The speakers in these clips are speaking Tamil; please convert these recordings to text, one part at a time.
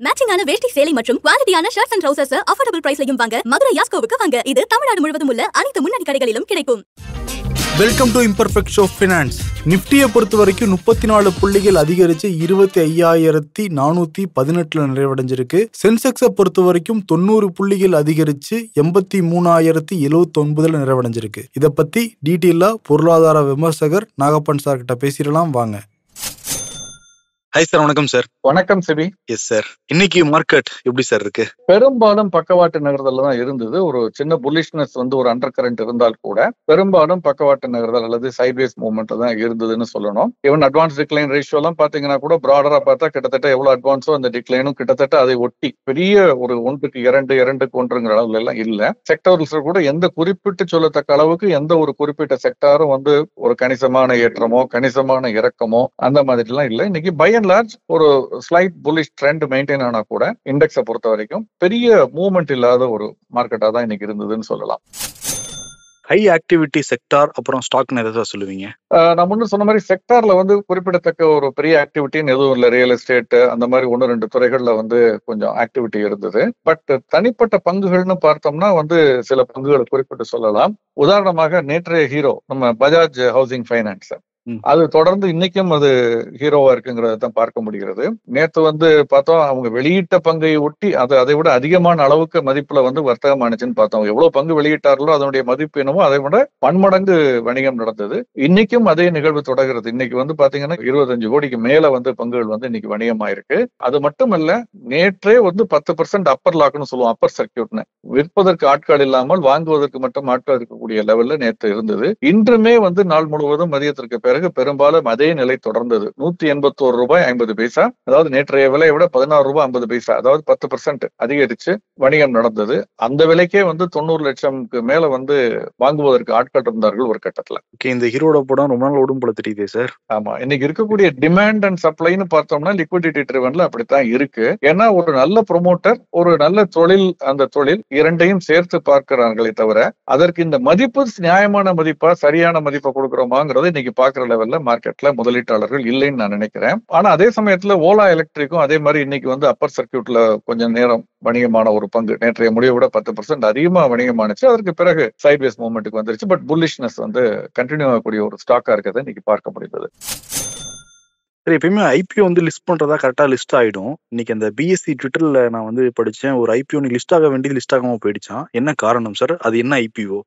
மேட்சிங்கான வேஷ்டி சேலை மற்றும் குவாலிட்டியான ஷர்ட்ஸ் அண்ட் ட்ரவுசர்ஸ் அஃபோர்டபிள் பிரைஸ்லயும் வாங்க மதுரை யாஸ்கோவுக்கு வாங்க. இது தமிழ்நாடு முழுவதும் உள்ள அனைத்து முன்னணி கடைகளிலும் கிடைக்கும். Welcome to imperfect show finance. நிஃப்டியை பொறுத்த வரைக்கும் 34 புள்ளிகள் அதிகரித்து 25,418 நிறைவடைஞ்சிருக்கு. சென்செக்ஸை பொறுத்த வரைக்கும் 90 புள்ளிகள் அதிகரித்து 83,079 நிறைவடைஞ்சிருக்கு. இதை பத்தி டீட்டெயிலா பொருளாதார விமர்சகர் நாகப்பன் சார் கிட்ட பேசிடலாம் வாங்க. ஹாய் சார், வணக்கம் சார். வணக்கம் சிபி. எஸ் சார், இன்னைக்கு மார்க்கெட் எப்படி சார் இருக்கு? பெரும்பாலும் பக்கவாட்டு நகர்தல் தான் இருந்தது. ஒரு சின்ன புல்லிஷ்னஸ் ஒரு அண்டர் கரண்ட் இருந்தால் கூட பெரும்பாலும் பக்கவாட்டு நகர்தல் அல்லது சைட்வேஸ் மூவ்மெண்ட் தான் இருந்ததுன்னு சொல்லணும். ஈவன் அட்வான்ஸ் டிக்ளைன் ரேஷியோ எல்லாம் பாத்தீங்கன்னா கூட ப்ராடரா பார்த்தா கிட்டத்தட்ட எவ்வளவு அட்வான்ஸோ அந்த டிக்ளைனும் கிட்டத்தட்ட அதை ஒட்டி பெரிய ஒரு 1:2 அளவுல எல்லாம் இல்ல. செக்டர்ஸ் கூட எந்த குறிப்பிட்டு சொல்லத்தக்க அளவுக்கு எந்த ஒரு குறிப்பிட்ட செக்டாரும் ஒரு கணிசமான ஏற்றமோ கணிசமான இறக்கமோ அந்த மாதிரி எல்லாம் இல்ல. இன்னைக்கு பை அண்ட் லார்ஜ் ஒரு ஸ்லைட் புல்லிஷ் ட்ரெண்ட் மெயின்டைன் ஆனா கூட இண்டெக்ஸை பொறுத்த வரைக்கும் பெரிய மூவ்மெண்ட் இல்லாத ஒரு மார்க்கெட்டா தான் இன்னைக்கு இருந்ததுன்னு சொல்லலாம். ஹை ஆக்டிவிட்டி செக்டார் அப்புறம் ஸ்டாக் எதாவது சொல்லுவீங்க? நான் முன்ன சொன்ன மாதிரி செக்டார்ல குறிப்பிடத்தக்க ஒரு பெரிய ஆக்டிவிட்டின்னு எதுவும் இல்லை. ரியல் எஸ்டேட் அந்த மாதிரி 1-2 துறைகள்ல கொஞ்சம் ஆக்டிவிட்டி இருந்தது. பட் தனிப்பட்ட பங்குகள்னு பார்த்தோம்னா சில பங்குகளை குறிப்பிட்டு சொல்லலாம். உதாரணமாக நேற்றைய ஹீரோ நம்ம பஜாஜ் ஹவுசிங் ஃபைனான்ஸ், அது தொடர்ந்து இன்னைக்கும் அது ஹீரோவா இருக்குங்கிறத தான் பார்க்க முடிகிறது. நேற்று பார்த்தோம் அவங்க வெளியிட்ட பங்கை ஒட்டி அதை விட அதிகமான அளவுக்கு மதிப்புல வர்த்தகம் ஆனிச்சுன்னு பார்த்தோம். எவ்வளவு பங்கு வெளியிட்டார்களோ அதனுடைய மதிப்பு என்னமோ அதை விட பன்மடங்கு வணிகம் நடந்தது. இன்னைக்கும் அதே நிகழ்வு தொடர்கிறது. இன்னைக்கு பாத்தீங்கன்னா 25 கோடிக்கு மேல பங்குகள் இன்னைக்கு வணிகமாயிருக்கு. அது மட்டுமல்ல, நேற்றே 10% அப்பர் லாக்னு சொல்லுவோம், அப்பர் சர்க்கியூட்னு, விற்பதற்கு ஆட்கள் இல்லாமல் வாங்குவதற்கு மட்டும் ஆட்கள் இருக்கக்கூடிய லெவல்ல நேற்று இருந்தது. இன்றுமே நாள் முழுவதும் மதியத்திற்கு பிறகு பெரும்பாலும் அதே நிலை தொடர்ந்தது. 181 ரூபாய் 50 பைசா, அதாவது நேற்றைய விலையை விட 16 ரூபாய் 50 பைசா, அதாவது 10% அதிகரிச்சு வணிகம் நடந்தது. அந்த விலைக்கே 90 லட்சம்க்கு மேல வாங்குவதற்கு ஆட்கள் இருந்தார்கள் ஒரு கட்டத்துல. இந்த ஹீரோட படம் ரொம்ப நாள் ஓடும் போல தெரியுதே சார். ஆமா, இன்னைக்கு இருக்கக்கூடிய டிமாண்ட் அண்ட் சப்ளைன்னு பார்த்தோம்னா லிக்விடிட்டி ட்ரிவன்ல அப்படித்தான் இருக்கு. ஏன்னா ஒரு நல்ல ப்ரொமோட்டர், ஒரு நல்ல தொழில், அந்த தொழில் இரண்டையும் சேர்த்து பார்க்கிறார்களே தவிர அதற்கு இந்த மதிப்பு நியாயமான மதிப்பா சரியான மதிப்பை கொடுக்குறோமாங்கிறத இன்னைக்கு பாக்குற லெவல்ல மார்க்கெட்ல முதலீட்டாளர்கள் இல்லைன்னு நான் நினைக்கிறேன். ஆனா அதே சமயத்துல ஓலா எலக்ட்ரிக்கும் அதே மாதிரி இன்னைக்கு அப்பர் சர்க்கியூட்ல கொஞ்சம் நேரம் வணிகமான ஒரு பங்கு நேற்றைய முடிவை விட 10% அதிகமா வணிகமானுச்சு. அதற்கு பிறகு சைட்வேஸ் மூவ்மெண்ட்டுக்கு வந்துருச்சு. பட் புல்லிஷ்னஸ் கண்டினியூ ஆகக்கூடிய ஒரு ஸ்டாக்கா இருக்கிறத இன்னைக்கு பார்க்க முடிந்தது. சரி, எப்பயுமே ஐபிஓ லிஸ்ட் பண்றதா கரெக்டா லிஸ்ட் ஆயிடும். இன்னைக்கு அந்த பிஎஸ்சி ட்விட்டர்ல நான் படிச்சேன், ஒரு ஐபிஓ லிஸ்ட் ஆக வேண்டியது லிஸ்ட் ஆகாம போயிடுச்சான். என்ன காரணம் சார்? அது என்ன ஐபிஓ?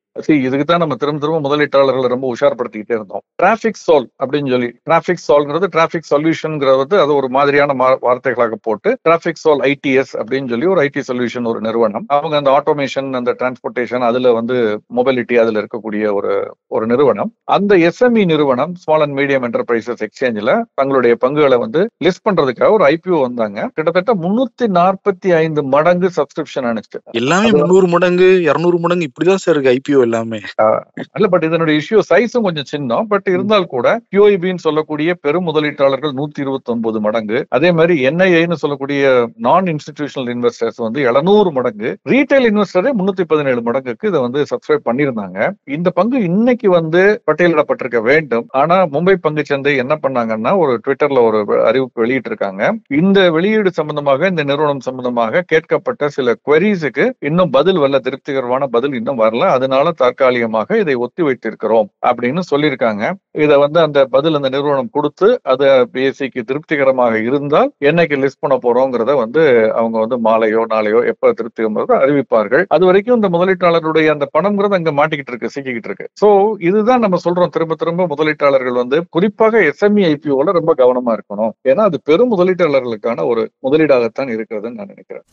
இதுக்கு தான் நம்ம திரும்ப முதலீட்டாளர்களை ரொம்ப உஷார்படுத்திக்கிட்டே இருந்தோம். டிராபிக் சால்வ் அப்படின்னு சொல்லி, டிராபிக் சால்வ்ங்கிறது டிராபிக் சொல்யூஷன்ங்கிறது அது ஒரு மாதிரியான வார்த்தைகளாக போட்டு டிராபிக் சால்வ் ஐடிஎஸ் அப்படின்னு சொல்லி ஒரு ஐடி சொல்யூஷன் ஒரு நிறுவனம். அவங்க அந்த ஆட்டோமேஷன், அந்த டிரான்ஸ்போர்ட்டேஷன், அதுல மொபைலிட்டி அதுல இருக்கக்கூடிய ஒரு நிறுவனம். அந்த எஸ்எம்இ நிறுவனம் ஸ்மால் அண்ட் மீடியம் என்டர்பிரைசஸ் எக்ஸ்சேஞ்சில் தங்களுடைய பங்குகளை லிஸ்ட் பண்றதுக்காக ஒரு ஐபிஓ வந்தாங்க. கிட்டத்தட்ட 345 மடங்கு சப்ஸ்கிரிப்ஷன் அனுப்பிச்சு. எல்லாமே 300 மடங்கு 200 மடங்கு இப்படிதான் சார் இருக்கு ஐபிஓ எல்லாமே. இல்ல, பட் இதனுடைய இஷ்யூ சைஸும் கொஞ்சம் சின்னம். பட் இருந்தால் கூட QIBன்னு சொல்லக்கூடிய பெரும் முதலீட்டாளர்கள் 129 மடங்கு, அதே மாதிரி NIIன்னு சொல்லக்கூடிய நான் இன்ஸ்டிடியூஷனல் இன்வெஸ்டர்ஸ் 700 மடங்கு, ரீட்டைல் இன்வெஸ்டரே 317 மடங்குக்கு இதை சப்ஸ்கிரைப் பண்ணியிருந்தாங்க. இந்த பங்கு இன்னைக்கு பட்டியலிடப்பட்டிருக்க வேண்டும். ஆனா மும்பை பங்கு சந்தை என்ன பண்ணாங்கன்னா ஒரு ட்விட்டர்ல ஒரு அறிவிப்பு வெளியிட்டு இருக்காங்க. இந்த வெளியீடு சம்பந்தமாக, இந்த நிறுவனம் சம்பந்தமாக கேட்கப்பட்ட சில குவரிஸுக்கு இன்னும் பதில் வரல, திருப்திகரமான பதில் இன்னும் வரல. அதனால தற்காலிகமாக இதை ஒத்தி வைத்திருக்கிறோம் அப்படின்னு சொல்லியிருக்காங்க. இதை அந்த பதில் அந்த நிறுவனம் கொடுத்து அது பிஎஸ்சிக்கு திருப்திகரமாக இருந்தால் என்னைக்கு லிஸ்ட் பண்ண போறோங்கிறத அவங்க மாலையோ நாளையோ எப்ப திருப்திகரமாக அறிவிப்பார்கள். அது வரைக்கும் இந்த முதலீட்டாளருடைய அந்த பணம்ங்கிறது அங்க மாட்டிக்கிட்டு இருக்கு, சிக்கிக்கிட்டு இருக்கு. சோ இதுதான் நம்ம சொல்றோம் திரும்ப திரும்ப, முதலீட்டாளர்கள் குறிப்பாக எஸ்எம்இ ஐபிஓல ரொம்ப கவனமா இருக்கணும். ஏன்னா அது பெரும் முதலீட்டாளர்களுக்கான ஒரு முதலீடாகத்தான் இருக்கிறதுன்னு நான் நினைக்கிறேன்.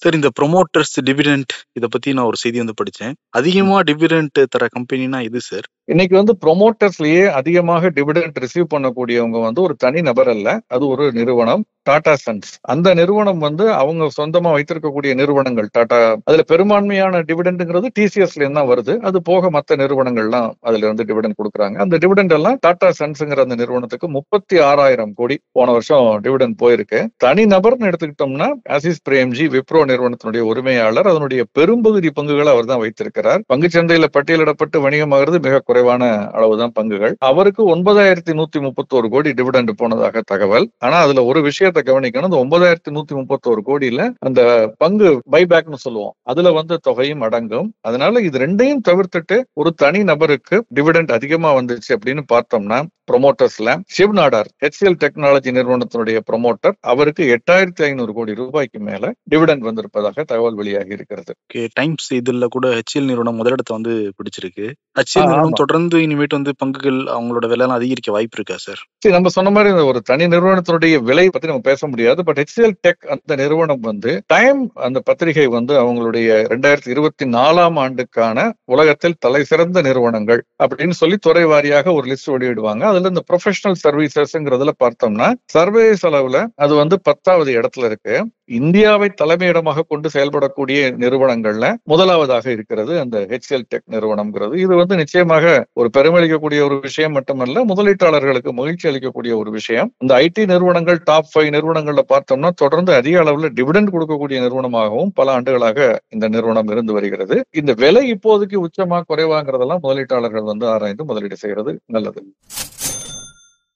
சார், இந்த ப்ரொமோட்டர்ஸ் டிவிடெண்ட் இதை பத்தி நான் ஒரு செய்தி படிச்சேன். அதிகமா டிவிடெண்ட் தர கம்பெனினா இது சார்? இன்னைக்கு ப்ரொமோட்டர்ஸ்லயே அதிகமாக டிவிடெண்ட் ரிசீவ் பண்ணக்கூடியவங்க ஒரு தனி நபர் அல்ல, அது ஒரு நிறுவனம், டாடா சன்ஸ். அந்த நிறுவனம் அவங்க சொந்தமா வைத்திருக்கக்கூடிய நிறுவனங்கள் டாடா, அதுல பெரும்பான்மையான டிவிடெண்ட்ங்கிறது டிசிஎஸ்ல தான் வருது. அது போக மற்ற நிறுவனங்கள்லாம் அதுல டிவிடெண்ட் கொடுக்குறாங்க. அந்த டிவிடெண்ட் எல்லாம் டாடா சன்ஸ்ங்கிற அந்த நிறுவனத்துக்கு 36,000 கோடி போன வருஷம் டிவிடெண்ட் போயிருக்கு. தனி நபர்னு எடுத்துக்கிட்டோம்னா ஆசிஸ் பிரேம்ஜி விப்ரோ நிறுவனத்தினுடைய உரிமையாளர், அதனுடைய பெரும்பகுதி பங்குகளை அவர் தான் வைத்திருக்கிறார். பங்குச்சந்தையில பட்டியலிடப்பட்டு வணிகமாகிறது மிக குறைவான அளவுதான் பங்குகள். அவருக்கு 9,131 கோடி டிவிடெண்ட் போனதாக தகவல். ஆனா அதுல ஒரு விஷயத்தை கவனிக்கணும். அந்த 9,131 கோடியில அந்த பங்கு பைபேக்னு சொல்லுவோம், அதுல வந்து தொகையும் அடங்கும். அதனால இது ரெண்டையும் தவிர்த்துட்டு ஒரு தனி நபருக்கு டிவிடெண்ட் அதிகமா வந்துச்சு அப்படின்னு பார்த்தோம்னா ப்ரொமோட்டர்ஸ்ல சிவ் நாடார் HCL டெக்னாலஜி நிறுவனத்தினுடைய ப்ரொமோட்டர், அவருக்கு 8,500 கோடி ரூபாய்க்கு மேல டிவிடெண்ட் வந்திருப்பதாக தகவல் வெளியாகி இருக்கிறது. டைம்ஸ் இதுல கூட HCL நிறுவனம் முதலிடத்தை வந்து பிடிச்சிருக்கு. HCL நிறுவனம் தொடர்ந்து இனிமேட்டு வந்து பங்குகள் அவங்களோட விலை எல்லாம் அதிகரிக்க வாய்ப்பு இருக்கா சார்? சரி, நம்ம சொன்ன மாதிரி ஒரு தனி நிறுவனத்தினுடைய விலை பத்தி நம்ம பேச முடியாது. பட் HCL டெக் அந்த நிறுவனம் வந்து டைம் அந்த பத்திரிகை வந்து அவங்களுடைய 2024 ஆண்டுக்கான உலகத்தில் தலை சிறந்த நிறுவனங்கள் அப்படின்னு சொல்லி துறை வாரியாக ஒரு லிஸ்ட் வெளியிடுவாங்க. அதுல இந்த ப்ரொஃபஷனல் சர்வீசஸ்ங்கிறதுல பார்த்தோம்னா சர்வீஸ் அளவுல அது வந்து 10வது இடத்துல இருக்கு. இந்தியாவை தலைமையிடமாக கொண்டு செயல்படக்கூடிய நிறுவனங்கள்ல முதலாவதாக இருக்கிறது அந்த HCL டெக் நிறுவனம்ங்கிறது. இது வந்து நிச்சயமாக ஒரு பெருமளிக்கக்கூடிய ஒரு விஷயம் மட்டுமல்ல, முதலீட்டாளர்களுக்கு மகிழ்ச்சி அளிக்கக்கூடிய ஒரு விஷயம். இந்த IT நிறுவனங்கள் டாப் 5 நிறுவனங்கள்ல பார்த்தோம்னா தொடர்ந்து அதிக அளவுல டிவிடெண்ட் கொடுக்கக்கூடிய நிறுவனமாகவும் பல ஆண்டுகளாக இந்த நிறுவனம் இருந்து வருகிறது. இந்த விலை இப்போதைக்கு உச்சமா குறைவாங்கிறதெல்லாம் முதலீட்டாளர்கள் வந்து ஆராய்ந்து முதலீடு செய்யறது நல்லது.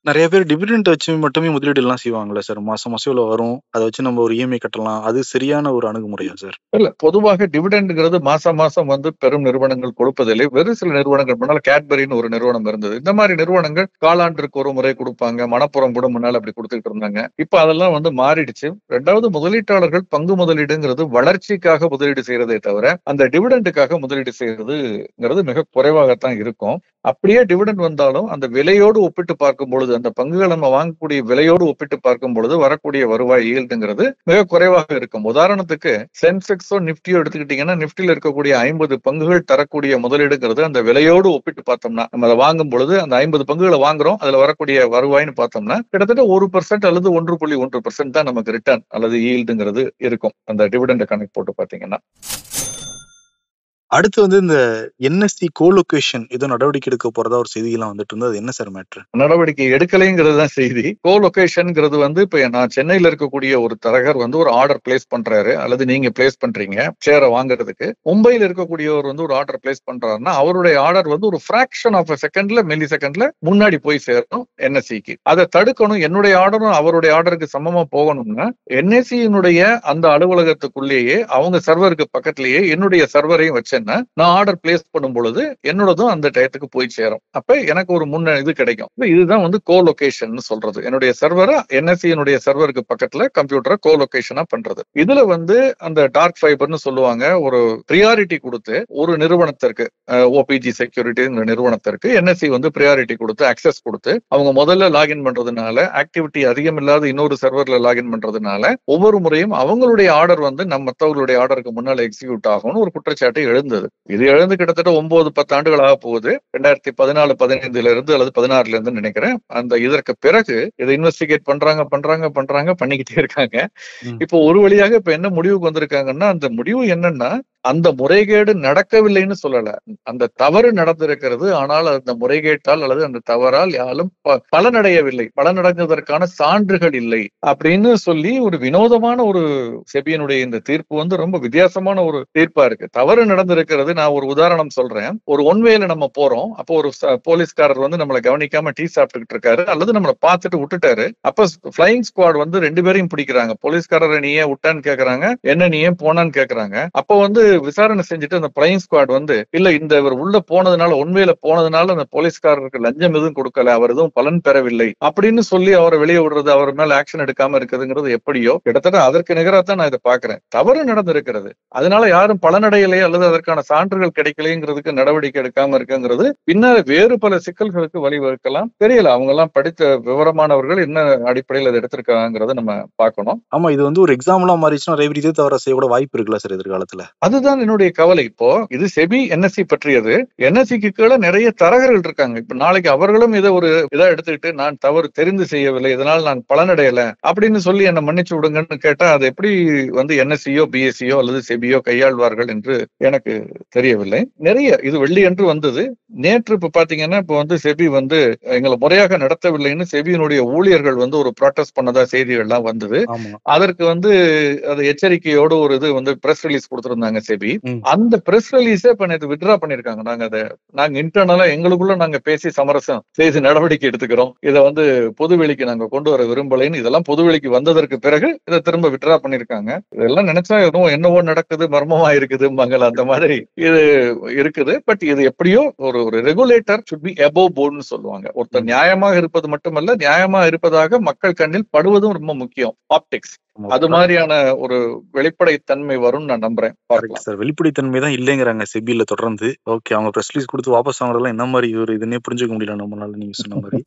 நிறைய பேர் டிவிடெண்ட் வச்சு மட்டுமே முதலீடு எல்லாம் செய்வாங்களே சார், மாசம் மாசம் இவ்வளவு வரும், அதை வச்சு நம்ம ஒரு EMI கட்டலாம், அது சரியான ஒரு அணுகுமுறையா சார்? இல்ல, பொதுவாக டிவிடெண்ட்ங்கிறது மாசம் மாசம் வந்து பெரும் நிறுவனங்கள் கொடுப்பதில்லை. வெறும் சில நிறுவனங்கள் முன்னால கேட்பரின்னு ஒரு நிறுவனம் இருந்தது. இந்த மாதிரி நிறுவனங்கள் காலாண்டிற்கு ஒரு முறை கொடுப்பாங்க. மணப்புறம் கூட முன்னால அப்படி கொடுத்துட்டு இருந்தாங்க. இப்ப அதெல்லாம் வந்து மாறிடுச்சு. ரெண்டாவது, முதலீட்டாளர்கள் பங்கு முதலீடுங்கிறது வளர்ச்சிக்காக முதலீடு செய்யறதே தவிர அந்த டிவிடெண்டுக்காக முதலீடு செய்யறதுங்கிறது மிக குறைவாகத்தான் இருக்கும். அப்படியே டிவிடெண்ட் வந்தாலும் அந்த விலையோடு ஒப்பிட்டு பார்க்கும் பொழுது, அந்த பங்குகள் நம்ம வாங்கக்கூடிய விலையோடு ஒப்பிட்டு பார்க்கும் பொழுது வரக்கூடிய வருவாய் ஈல்டுங்கிறது மிக குறைவாக இருக்கும். உதாரணத்துக்கு சென்செக்ஸோ நிப்டியோ எடுத்துக்கிட்டீங்கன்னா, நிப்டியில் இருக்கக்கூடிய 50 பங்குகள் தரக்கூடிய முதலீடுங்கிறது அந்த விலையோடு ஒப்பிட்டு பார்த்தோம்னா, நம்ம அதை வாங்கும் பொழுது அந்த 50 பங்குகளை வாங்குறோம், அதுல வரக்கூடிய வருவாய்னு பார்த்தோம்னா கிட்டத்தட்ட 1% அல்லது 1.1% தான் நமக்கு ரிட்டர்ன் அல்லது ஈல்டுங்கிறது இருக்கும் அந்த டிவிடெண்ட் கணக்கு போட்டு பாத்தீங்கன்னா. அடுத்து வந்து இந்த NSE கோலொகேஷன் ஏதோ நடவடிக்கை எடுக்க போறதா ஒரு செய்தியெல்லாம் வந்துட்டு இருந்தது. அது என்ன சார் மேட்ரு? நடவடிக்கை எடுக்கலைங்கிறது தான் செய்தி. கோலொகேஷன்ங்கிறது வந்து இப்ப நான் சென்னையில இருக்கக்கூடிய ஒரு தரகர் வந்து ஒரு ஆர்டர் பிளேஸ் பண்றாரு, அல்லது நீங்க பிளேஸ் பண்றீங்க ஷேரை வாங்குறதுக்கு. மும்பையில் இருக்கக்கூடியவர் வந்து ஒரு ஆர்டர் பிளேஸ் பண்றாருன்னா அவருடைய ஆர்டர் வந்து ஒரு ஃபிராக்ஷன் ஆஃப் செகண்ட்ல, மில்லி செகண்ட்ல முன்னாடி போய் சேரணும் NSEக்கு. அதை தடுக்கணும். என்னுடைய ஆர்டரும் அவருடைய ஆர்டருக்கு சமமா போகணும்னா NSEனுடைய அந்த அலுவலகத்துக்குள்ளேயே அவங்க சர்வருக்கு பக்கத்திலேயே என்னுடைய சர்வரையும் வச்சு நான் ஆர்டர் பிளேஸ் பண்ணும் பொழுது என்னோடதும் அந்த டயத்துக்கு போய் சேரும். அப்ப எனக்கு ஒரு இது கிடைக்கும். இதுதான் வந்து கோலொகேஷன் சொல்றது. என்னுடைய சர்வரை NSE சர்வருக்கு பக்கத்துல கம்ப்யூட்டரை கோலொகேஷனா பண்றது. இதுல வந்து அந்த டார்க் ஃபைபர்னு சொல்லுவாங்க, ஒரு பிரியாரிட்டி கொடுத்து ஒரு நிறுவனத்திற்கு, OPG செக்யூரிட்டி நிறுவனத்திற்கு NSE வந்து பிரியாரிட்டி கொடுத்து அக்சஸ் கொடுத்து அவங்க முதல்ல லாகின் பண்றதுனால, ஆக்டிவிட்டி அதிகம் இல்லாத இன்னொரு சர்வர்ல லாகின் பண்றதுனால ஒவ்வொரு முறையும் அவங்களுடைய ஆர்டர் வந்து நம்ம மற்றவர்களுடைய ஆர்டருக்கு முன்னால எக்ஸிக்யூட் ஆகும்னு ஒரு குற்றச்சாட்டை எழுந்தது. இது எழுந்து கிட்டத்தட்ட 9-10 ஆண்டுகளாக போகுது. 2014-15 இருந்து அல்லது 16 இருந்து நினைக்கிறேன். அந்த இதற்கு பிறகு இதை இன்வெஸ்டிகேட் பண்ணிக்கிட்டே இருக்காங்க. இப்போ ஒரு வழியாக இப்ப என்ன முடிவுக்கு வந்திருக்காங்கன்னா, அந்த முடிவு என்னன்னா, அந்த முறைகேடு நடக்கவில்லைன்னு சொல்லல, அந்த தவறு நடந்திருக்கிறது. ஆனால் அந்த முறைகேட்டால் அல்லது அந்த தவறால் யாரும் பலனடையவில்லை, பலனடைந்ததற்கான சான்றுகள் இல்லை அப்படின்னு சொல்லி ஒரு வினோதமான ஒரு செபியினுடைய இந்த தீர்ப்பு வந்து ரொம்ப வித்தியாசமான ஒரு தீர்ப்பா இருக்கு. தவறு நடந்திருக்கிறது. நான் ஒரு உதாரணம் சொல்றேன். ஒரு ஒன்வேல நம்ம போறோம். அப்போ ஒரு போலீஸ்காரர் வந்து நம்மளை கவனிக்காம டீ சாப்பிட்டுக்கிட்டு இருக்காரு, அல்லது நம்மளை பார்த்துட்டு விட்டுட்டாரு. அப்ப பிளையிங் ஸ்குவாட் வந்து 2 பேரையும் பிடிக்கிறாங்க. போலீஸ்காரரை நீ ஏன் விட்டான்னு கேக்குறாங்க, என்ன நீ ஏன் போனான்னு கேக்குறாங்க. அப்ப வந்து விசாரணை செஞ்சுட்டு அந்த பிளையிங் ஸ்குவாட் வந்து, இல்ல இந்த இவர் உள்ள போனதுனால, ஒன்வேல போனதுனால அந்த போலீஸ்காரருக்கு லஞ்சம் எதுவும் கொடுக்கல, அவர் எதுவும் பலன் பெறவில்லை அப்படின்னு சொல்லி அவரை வெளியே விடுறது, அவர் மேல ஆக்ஷன் எடுக்காம இருக்குதுங்கிறது எப்படியோ கிட்டத்தட்ட அதற்கு நிகராத்தான் நான் இதை பாக்குறேன். தவறு நடந்திருக்கிறது, அதனால யாரும் பலனடையலையே அல்லது அதற்கான சான்றுகள் கிடைக்கலைங்கிறதுக்கு நடவடிக்கை எடுக்காம இருக்குங்கிறது பின்னால வேறு பல சிக்கல்களுக்கு வழிவகுக்கலாம். தெரியல, அவங்க எல்லாம் படித்த விவரமானவர்கள் என்ன அடிப்படையில் அதை எடுத்திருக்காங்கிறத நம்ம பார்க்கணும். ஆமா, இது வந்து ஒரு எக்ஸாம்பிளா மாறிச்சுன்னா நிறைய பேர் இதே தவிர செய்ய கூட வாய்ப்பு இருக்குல்ல சார் எதிர்காலத்துல? அதுதான் என்னுடைய கவலை. இப்போ இது செபி NSE பற்றியது. NSEக்கு கீழே நிறைய தரகர்கள் இருக்காங்க. இப்ப நாளைக்கு அவர்களும் இதை ஒரு இதா எடுத்துக்கிட்டு, நான் தவறு தெரிந்து செய்யவில்லை, இதனால் நான் பலனடையல அப்படின்னு சொல்லி என்ன மன்னிச்சு விடுங்கன்னு கேட்டா அது எப்படி வந்து NSEயோ BSEயோ அல்லது செபியோ கையாள்வார்கள் என்று எனக்கு தெரியவில்லை. நிறைய இது வெள்ளி என்று வந்தது. நேற்று இப்ப பாத்தீங்கன்னா, இப்ப வந்து செபி வந்து எங்களை முறையாக நடத்தவில்லைன்னு செபியினுடைய ஊழியர்கள் வந்து ஒரு ப்ரொட்டஸ்ட் பண்ணதா செய்திகள்லாம் வந்தது. அதற்கு வந்து அது எச்சரிக்கையோடு ஒரு இது வந்து பிரஸ் ரிலீஸ் கொடுத்திருந்தாங்க செபி. ம். அந்த பிரஸ் ரிலீஸே இப்ப நேற்று வித்ட்ரா பண்ணிருக்காங்க. நாங்க இன்டர்னலா எங்களுக்குள்ள நாங்க பேசி சமரசம் செய்து நடவடிக்கை எடுத்துக்கிறோம். இதை வந்து பொதுவெளிக்கு நாங்க கொண்டு வர விரும்பலைன்னு இதெல்லாம் பொதுவெளிக்கு வந்ததற்கு பிறகு இதை திரும்ப வித்ட்ரா பண்ணிருக்காங்க. இதெல்லாம் நினைச்சா என்னவோ நடக்குது, மர்மமா இருக்குது மங்கள், அந்த மாதிரி இது இருக்குது. பட் இது எப்படியோ ஒரு ரெகுலேட்டர் should be above boardன்னு சொல்லுவாங்க. ஒருத்தர் நியாயமாக இருப்பது மட்டுமல்ல, நியாயமா இருப்பதாக மக்கள் கண்ணில் படுவதும் ரொம்ப முக்கியம். ஆப்டிக்ஸ் அது மாதிரியான ஒரு வெளிப்படைத்தன்மை வரும் நான் நம்புறேன். பார்க்கலாம் சார். வெளிப்படைத்தன்மை தான் இல்லைங்கிறாங்க செபில தொடர்ந்து. ஓகே, அவங்க பிரஸ் ரிலீஸ் கொடுத்து வாபஸ் வாங்குறதெல்லாம் என்ன மாதிரி ஒரு இதுன்னே புரிஞ்சுக்க முடியல நம்மளால, நீங்க சொன்ன மாதிரி.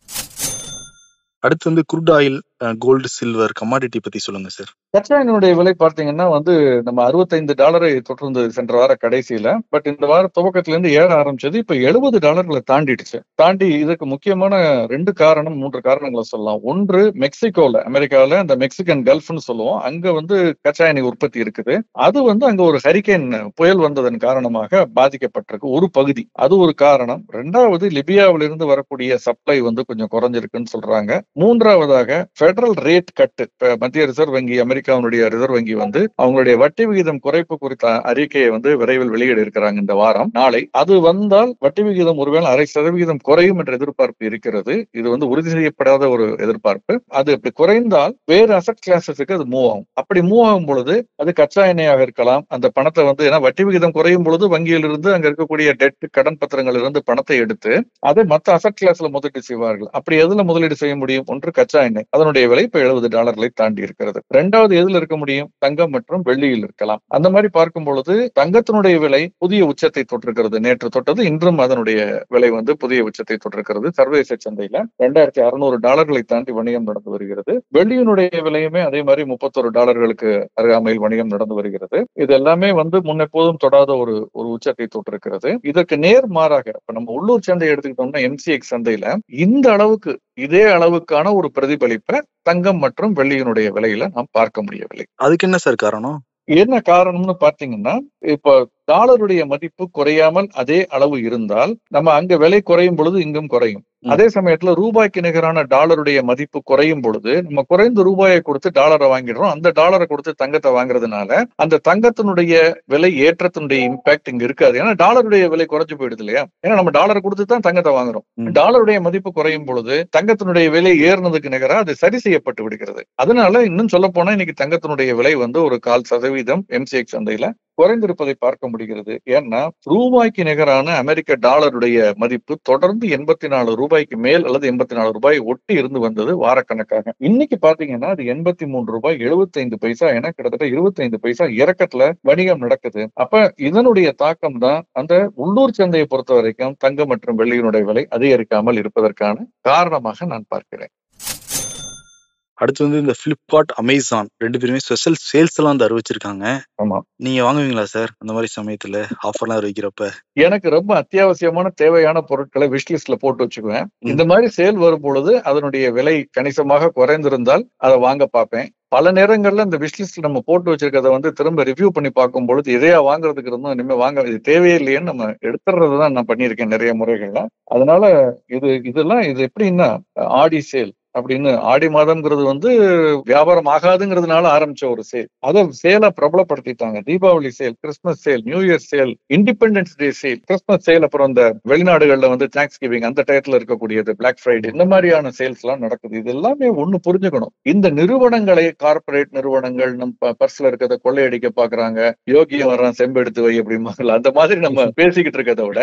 அடுத்து வந்து crude oil, gold, silver, commodity பத்தி சொல்லுங்க சார். கச்சா எண்ணெயுடைய விலை பார்த்தீங்கன்னா வந்து நம்ம $65 தொட்டிருந்தது சென்ற வார கடைசியில. பட் இந்த வார துவக்கத்துல இருந்து ஏற ஆரம்பிச்சது. இப்ப $70 தாண்டிடுச்சு. தாண்டி இதுக்கு முக்கியமான 3 காரணங்களை சொல்லலாம். ஒன்று, மெக்சிகோல, அமெரிக்காவில அந்த மெக்சிகன் கல்ஃப்னு சொல்லுவோம், அங்க வந்து கச்சா எண்ணெய் உற்பத்தி இருக்குது. அது வந்து அங்க ஒரு ஹரிகேன் புயல் வந்ததன் காரணமாக பாதிக்கப்பட்டிருக்கு ஒரு பகுதி. அது ஒரு காரணம். 2வது, லிபியாவிலிருந்து வரக்கூடிய சப்ளை வந்து கொஞ்சம் குறைஞ்சிருக்குன்னு சொல்றாங்க. 3வதாக பெடரல் ரேட் கட்டு. மத்திய ரிசர்வ் வங்கி, அமெரிக்காவுடைய ரிசர்வ் வங்கி வந்து அவங்களுடைய வட்டி விகிதம் குறைப்பு குறித்த அறிக்கையை வந்து விரைவில் வெளியிட இருக்கிறாங்க இந்த வாரம், நாளை. அது வந்தால் வட்டி விகிதம் ஒருவேளை 0.5% குறையும் என்ற எதிர்பார்ப்பு இருக்கிறது. இது வந்து உறுதி செய்யப்படாத ஒரு எதிர்பார்ப்பு. அது அப்படி குறைந்தால் வேறு அசட் கிளாஸஸுக்கு அது மூவ் ஆகும். அப்படி மூவ் ஆகும் பொழுது அது கச்சா எண்ணெயாக இருக்கலாம். அந்த பணத்தை வந்து, ஏன்னா வட்டி விகிதம் குறையும் பொழுது வங்கியிலிருந்து அங்க இருக்கக்கூடிய டெட், கடன் பத்திரங்கள் இருந்து பணத்தை எடுத்து அதை மற்ற அசட் கிளாஸ்ல முதலீடு செய்வார்கள். அப்படி எதுல முதலீடு செய்ய முடியும்? ஒன்று கச்சா எண்ணெய், அதனுடைய விலை இப்ப $70 தாண்டி இருக்கிறது. 2வது எதுல இருக்க முடியும்? தங்கம் மற்றும் வெள்ளியில் இருக்கலாம். அந்த மாதிரி பார்க்கும் பொழுது தங்கத்தினுடைய விலை புதிய உச்சத்தை தொட்டிருக்கிறது. நேற்று தொட்டது, இன்றும் அதனுடைய விலை வந்து புதிய உச்சத்தை தொட்டிருக்கிறது. சர்வதேச சந்தையில $2600 தாண்டி வணிகம் நடந்து வருகிறது. வெள்ளியினுடைய விலையுமே அதே மாதிரி $31 அருகாமையில் வணிகம் நடந்து வருகிறது. இது எல்லாமே வந்து முன்னெப்போதும் தொடாத ஒரு உச்சத்தை தொட்டிருக்கிறது. இதற்கு நேர்மாறாக இப்ப நம்ம உள்ளூர் சந்தை எடுத்துக்கிட்டோம்னா MCX சந்தையில இந்த அளவுக்கு, இதே அளவுக்கான ஒரு பிரதிபலிப்பை தங்கம் மற்றும் வெள்ளியினுடைய விலையில நாம் பார்க்க முடியவில்லை. அதுக்கு என்ன சார் காரணம்? என்ன காரணம்னு பாத்தீங்கன்னா, இப்ப டாலருடைய மதிப்பு குறையாமல் அதே அளவு இருந்தால் நம்ம அங்க விலை குறையும் பொழுது இங்கும் குறையும். அதே சமயத்துல ரூபாய்க்கு நிகரான டாலருடைய மதிப்பு குறையும் பொழுது நம்ம குறைந்த ரூபாயை கொடுத்து டாலரை வாங்கிடுறோம். அந்த டாலரை கொடுத்து தங்கத்தை வாங்குறதுனால அந்த தங்கத்தினுடைய விலை ஏற்றத்தினுடைய இம்பாக்ட் இங்க இருக்காது. ஏன்னா டாலருடைய விலை குறைஞ்சு போயிடுது இல்லையா? ஏன்னா நம்ம டாலரை கொடுத்து தான் தங்கத்தை வாங்குறோம். டாலருடைய மதிப்பு குறையும் பொழுது தங்கத்தினுடைய விலை ஏறினதுக்கு நிகரா அது சரி செய்யப்பட்டு விடுகிறது. அதனால இன்னும் சொல்ல போனா இன்னைக்கு தங்கத்தினுடைய விலை வந்து ஒரு 0.25% MCX சந்தையில குறைந்திருப்பதை பார்க்க முடிகிறது. ஏன்னா ரூபாய்க்கு நிகரான அமெரிக்க டாலருடைய மதிப்பு தொடர்ந்து $84 மேல் அல்லது $84 ஒட்டி இருந்து வந்தது வாரக்கணக்காக. இன்னைக்கு பாத்தீங்கன்னா அது $83.75 என கிட்டத்தட்ட 25 பைசா இறக்கத்துல வணிகம் நடக்குது. அப்ப இதனுடைய தாக்கம் தான் அந்த உள்ளூர் சந்தையை பொறுத்த வரைக்கும் தங்கம் மற்றும் வெள்ளியினுடைய விலை அதிகரிக்காமல் இருப்பதற்கான காரணமாக நான் பார்க்கிறேன். அடுத்து வந்து இந்த பிளிப்கார்ட், அமேசான் 2 பேருமே ஸ்பெஷல் சேல்ஸ் எல்லாம் வந்து அறிவிச்சிருக்காங்க. ஆமா, நீங்க வாங்குவீங்களா சார் அந்த மாதிரி சமயத்துல ஆஃபர்லாம் அறிவிக்கிறப்ப? எனக்கு ரொம்ப அத்தியாவசியமான தேவையான பொருட்களை விஷ்லிஸ்ட்ல போட்டு வச்சுக்குவேன். இந்த மாதிரி சேல் வரும் பொழுது அதனுடைய விலை கணிசமாக குறைந்திருந்தால் அதை வாங்க பார்ப்பேன். பல நேரங்கள்ல இந்த விஷ்லிஸ்ட் நம்ம போட்டு வச்சிருக்கிறத வந்து திரும்ப ரிவ்யூ பண்ணி பார்க்கும் பொழுது இதையா வாங்குறதுக்கு இருந்தும் இனிமே வாங்க, இது தேவையே இல்லையேன்னு நம்ம எடுத்துறதுதான் நான் பண்ணியிருக்கேன் நிறைய முறைகள்ல. அதனால இது எப்படின்னா, ஆடி சேல் அப்படின்னு, ஆடி மாதம்ங்கிறது வந்து வியாபாரம் ஆகாதுங்கிறதுனால ஆரம்பிச்ச ஒரு சேல். அதை சேலை பிரபலப்படுத்திட்டாங்க. Deepavali sale, Christmas sale, new year sale, independence day sale, Christmas sale, அப்புறம் இந்த வெளிநாடுகள்ல வந்து தேங்க்ஸ் கிவிங் அந்த டயத்துல இருக்கக்கூடியது, பிளாக் ஃப்ரைடே, இந்த மாதிரியான சேல்ஸ் எல்லாம் நடக்குது. இது எல்லாமே ஒண்ணு புரிஞ்சுக்கணும். இந்த நிறுவனங்களை, கார்பரேட் நிறுவனங்கள் நம்ம பர்ஸ்ல இருக்கிறத கொள்ளையடிக்க பாக்குறாங்க. யோகியம் வர்றான் செம்பெடுத்து வை அப்படிமா, அந்த மாதிரி நம்ம பேசிக்கிட்டு இருக்கிறத விட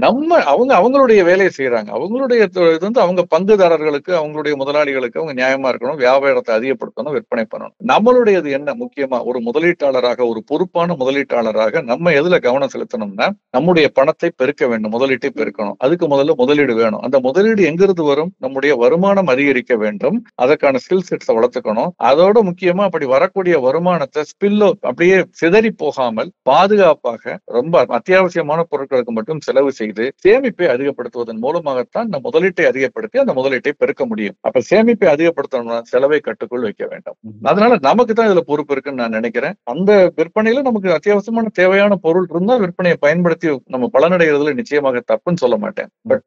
நம்ம அவங்களுடைய வேலையை செய்யறாங்க. அவங்களுடைய இது வந்து அவங்க பங்குதாரர்களுக்கு, அவங்களுடைய முதலாளிகளுக்கு அவங்க நியாயமா இருக்கணும், வியாபாரத்தை அதிகப்படுத்தணும், விற்பனை பண்ணணும். நம்மளுடையது என்ன முக்கியமா, ஒரு முதலீட்டாளராக, ஒரு பொறுப்பான முதலீட்டாளராக நம்ம எதுல கவனம் செலுத்தணும்னா, நம்முடைய பணத்தை பெருக்க வேண்டும், முதலீட்டை பெருக்கணும். அதுக்கு முதல்ல முதலீடு வேணும். அந்த முதலீடு எங்கிருந்து வரும்? நம்முடைய வருமானம் அதிகரிக்க வேண்டும். அதற்கான ஸ்கில் செட்ஸை வளர்த்துக்கணும். அதோட முக்கியமா அப்படி வரக்கூடிய வருமானத்தை ஸ்பில்லோ அப்படியே சிதறி போகாமல் பாதுகாப்பாக ரொம்ப அத்தியாவசியமான பொருட்களுக்கு மட்டும் செலவு செய்து சேமிப்பை அதிகப்படுத்துவதன் மூலமாகத்தான் இந்த முதலீட்டை அதிகப்படுத்தி அந்த முதலீட்டை பெருக்க முடியும். அப்ப இப்ப சேமிப்பை அதிகப்படுத்தணும்னா செலவை கட்டுக்குள் வைக்க வேண்டும். அதனால நமக்கு தான் இதுல பொறுப்பு இருக்குன்னு நான் நினைக்கிறேன். அந்த விற்பனையில நமக்கு அத்தியாவசியமான தேவையான பொருள் இருந்தா விற்பனையை பயன்படுத்தி நம்ம பலனடைகிறதுல நிச்சயமாக தப்புன்னு சொல்ல மாட்டேன். பட்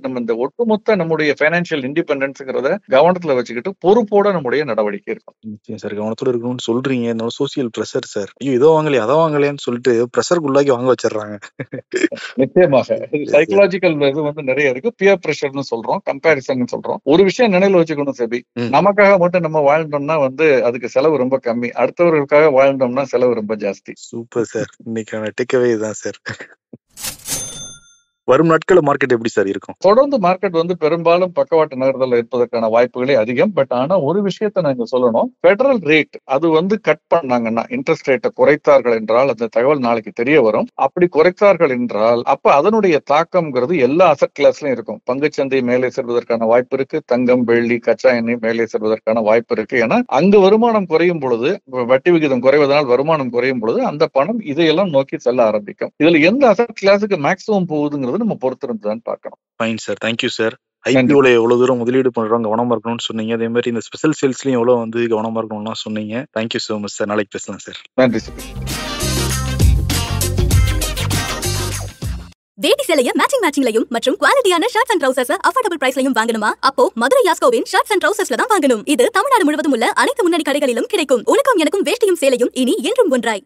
நம்ம இந்த ஒட்டுமொத்த நம்முடைய பைனான்சியல் இண்டிபெண்டன்ஸ்ங்கிறத கவனத்துல வச்சுக்கிட்டு பொறுப்போட நம்முடைய நடவடிக்கை இருக்கும். நிச்சயம் சார், கவனத்தோட இருக்கணும்னு சொல்றீங்க. என்னோட சோசியல் ப்ரெஷர் சார், ஐயோ இதோ வாங்கலையே அதை வாங்கலையான்னு சொல்லிட்டு ப்ரெஷருக்குள்ளாக்கி வாங்க வச்சிடறாங்க. நிச்சயமாக சைக்கலாஜிக்கல் இது வந்து நிறைய இருக்கு. பியர் பிரஷர்னு சொல்றோம், கம்பேரிசன் சொல்றோம். ஒரு விஷயம் நினைவுல வச்சுக்கணும் செபி, நமக்காக மட்டும் நம்ம வாழ்ந்தோம்னா வந்து அதுக்கு செலவு ரொம்ப கம்மி, அடுத்தவர்களுக்காக வாழ்ந்தோம்னா செலவு ரொம்ப ஜாஸ்தி. சூப்பர் சார், இன்னைக்கான டேக்அவே தான் சார். வரும் நாட்கள மார்க்கெட் எப்படி சார் இருக்கும்? தொடர்ந்து மார்க்கெட் வந்து பெரும்பாலும் பக்கவாட்டு நகர்தல் இருப்பதற்கான வாய்ப்புகளே அதிகம். பட் ஆனா ஒரு விஷயத்த நாங்க சொல்லணும், பெடரல் ரேட் அது வந்து கட் பண்ணாங்கன்னா, இன்ட்ரெஸ்ட் ரேட்டை குறைத்தார்கள் என்றால் அந்த தகவல் நாளைக்கு தெரிய வரும். அப்படி குறைத்தார்கள் என்றால் அப்ப அதனுடைய தாக்கம்ங்கிறது எல்லா அசெட் கிளாஸ்லயும் இருக்கும். பங்குச்சந்தை மேலே செல்வதற்கான வாய்ப்பு இருக்கு, தங்கம், வெள்ளி, கச்சா எண்ணெய் மேலே செல்வதற்கான வாய்ப்பு இருக்கு. ஏன்னா அங்கு வருமானம் குறையும் பொழுது, வட்டி விகிதம் குறைவதனால் வருமானம் குறையும் பொழுது அந்த பணம் இதையெல்லாம் நோக்கி செல்ல ஆரம்பிக்கும். இதுல எந்த அசெட் கிளாஸுக்கு மேக்ஸிமம் போகுதுங்கிறது நம்ம பொறுத்திருந்துதான் பார்க்கணும். Fine sir, thank you sir. ஐபிஓல எவ்வளவு தூரம் முதலீடு பண்றோம் கவனமா இருக்கணும்னு சொன்னீங்க. அதே மாதிரி இந்த ஸ்பெஷல் சேல்ஸ்லயும் எவ்வளவு வந்து கவனமா இருக்கணும்னா சொன்னீங்க. Thank you so much sir. நாளைக்கு பேசலாம் சார். நன்றி சார். வேட்டி சேலைய மேட்சிங்லயும் மற்றும் குவாலிட்டியான ஷர்ட்ஸ் அண்ட் ட்ரவுசர்ஸ் அஃபோர்டபிள் பிரைஸ்லயும் வாங்கணுமா? அப்போ மதுரை யாஸ்கோவின் ஷர்ட்ஸ் அண்ட் ட்ரவுசர்ஸ்ல தான் வாங்கணும். இது தமிழ்நாடு முழுவதும் உள்ள அனைத்து முன்னணி கடைகளிலும் கிடைக்கும். உனக்கும் எனக்கும் வேஷ்டியும் சேலையும் இனி என்றும் ஒன்றாய்.